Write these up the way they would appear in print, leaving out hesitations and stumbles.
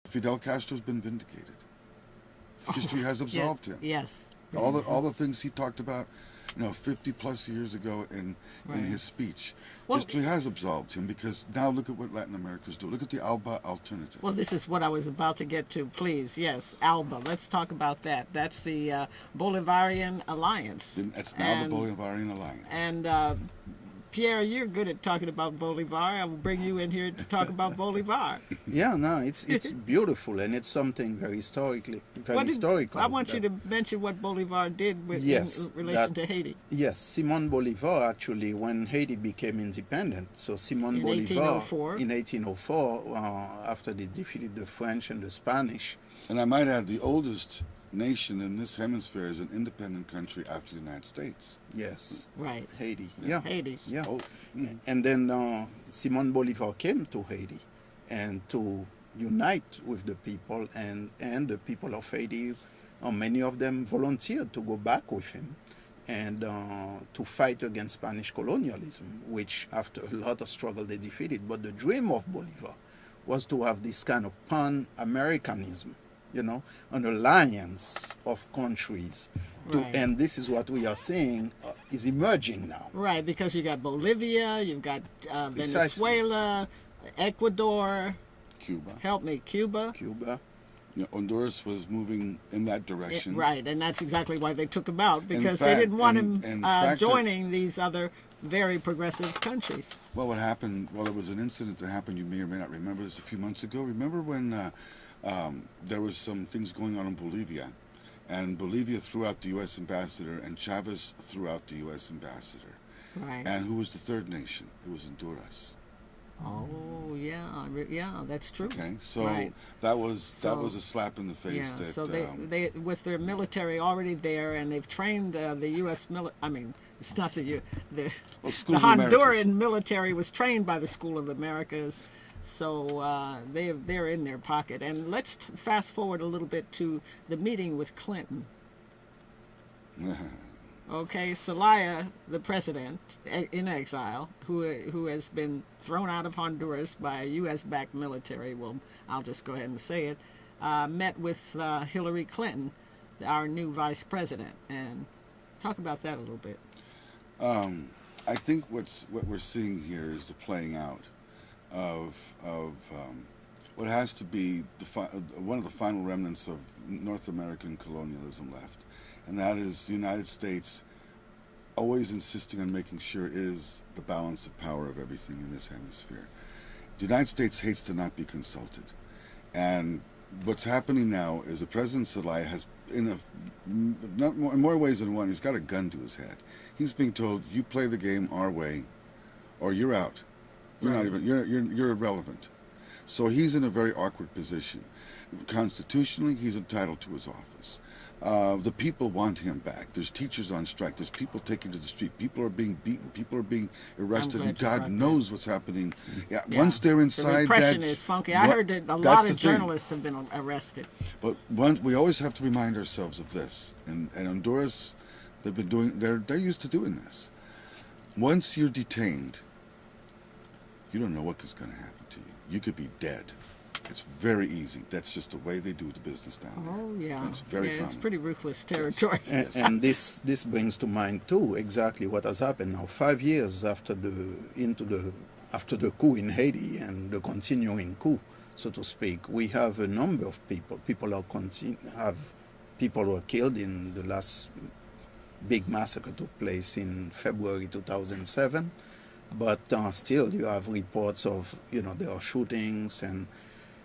Fidel Castro's been vindicated. History has absolved him. Yes. All the things he talked about, 50 plus years ago in his speech. Well, History has absolved him, because now look at what Latin America's doing. Look at the ALBA alternative. Well, this is what I was about to get to. Please, yes, ALBA. Let's talk about that. That's the Bolivarian Alliance. That's now the Bolivarian Alliance. And Pierre, you're good at talking about Bolivar. I will bring you in here to talk about Bolivar. Yeah, no, it's beautiful, and it's something very historical. I want you to mention what Bolivar did in relation to Haiti. Yes, Simon Bolivar, actually, when Haiti became independent, so Simon Bolivar in 1804, after they defeated the French and the Spanish. And I might add, the oldest nation in this hemisphere is an independent country after the United States. Yes. Right. Haiti. Yeah. Haiti. Yeah. Oh. And then Simon Bolivar came to Haiti and to unite with the people, and the people of Haiti, many of them volunteered to go back with him and to fight against Spanish colonialism, which after a lot of struggle they defeated. But the dream of Bolivar was to have this kind of pan-Americanism, an alliance of countries. And this is what we are seeing is emerging now. Right, because you got Bolivia, you've got Venezuela, Ecuador. Cuba. Help me, Cuba. Honduras was moving in that direction. Right, and that's exactly why they took him out, because they didn't want him joining these other very progressive countries. Well, what happened, there was an incident that happened, you may or may not remember this, a few months ago. Remember when there was some things going on in Bolivia, and Bolivia threw out the U.S. ambassador, and Chavez threw out the U.S. ambassador. Right. And who was the third nation? It was Honduras. Oh, yeah, that's true. Okay, so that was a slap in the face. Yeah, so they with their military already there, and they've trained the U.S. it's not the Honduran military was trained by the School of Americas, so they're in their pocket. And let's fast forward a little bit to the meeting with Clinton. Okay, Zelaya, the president in exile, who has been thrown out of Honduras by a U.S.-backed military, I'll just go ahead and say it, met with Hillary Clinton, our new vice president, and talk about that a little bit. I think what we're seeing here is the playing out of what has to be one of the final remnants of North American colonialism left. And that is the United States always insisting on making sure it is the balance of power of everything in this hemisphere. The United States hates to not be consulted. And what's happening now is that President Zelaya has, in more ways than one, he's got a gun to his head. He's being told, you play the game our way, or you're out. You're not even, you're irrelevant. So he's in a very awkward position. Constitutionally, he's entitled to his office. The people want him back. There's teachers on strike. There's people taken to the street. People are being beaten. People are being arrested. And God knows what's happening. Yeah. Once they're inside, the repression is funky. I heard that a lot of journalists have been arrested. But we always have to remind ourselves of this. And Honduras, they've been doing. They're used to doing this. Once you're detained, you don't know what is going to happen to you. You could be dead. It's very easy. That's just the way they do the business down there. Oh, yeah. It's very common. It's pretty ruthless territory. Yes. And this brings to mind, too, exactly what has happened now. 5 years after the coup in Haiti and the continuing coup, so to speak, we have a number of people. People were killed in the last big massacre took place in February 2007. But still, you have reports of, there are shootings, and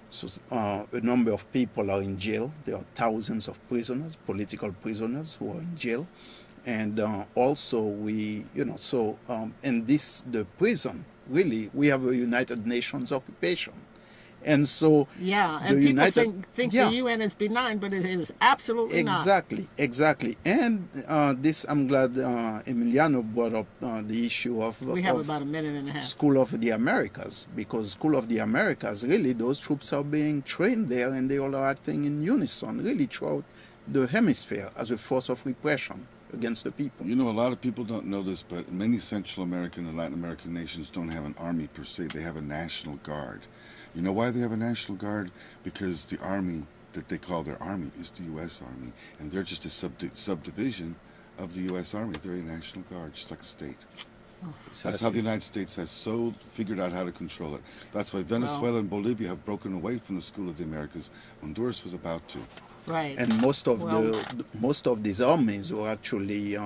so a number of people are in jail. There are thousands of prisoners, political prisoners, who are in jail. And also and the prison, really, we have a United Nations occupation. And so people think the UN is benign, but it is absolutely not. Exactly. And this, I'm glad Emiliano brought up the issue of... We have about a minute and a half. School of the Americas, because School of the Americas, really, those troops are being trained there, and they all are acting in unison, really, throughout the hemisphere as a force of repression against the people. A lot of people don't know this, but many Central American and Latin American nations don't have an army per se. They have a national guard. You know why they have a National Guard? Because the army that they call their army is the U.S. Army, and they're just a subdivision of the U.S. Army. They're a National Guard, just like a state. That's how the United States has so figured out how to control it. That's why Venezuela and Bolivia have broken away from the School of the Americas. Honduras was about to. Right. And most of these armies were actually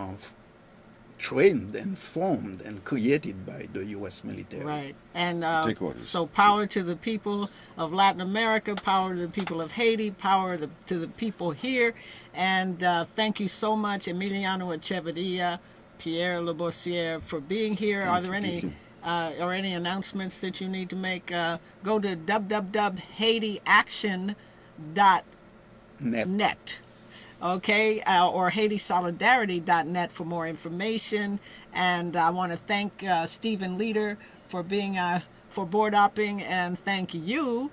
trained and formed and created by the U.S. military. Right. And Take orders. So power to the people of Latin America, power to the people of Haiti, power to the people here. And thank you so much, Emiliano Echeverria, Pierre Labossiere, for being here. Are there any announcements that you need to make? Go to www.haitiaction.net. Okay, or HaitiSolidarity.net for more information. And I want to thank Stephen Leader for being for board opping, and thank you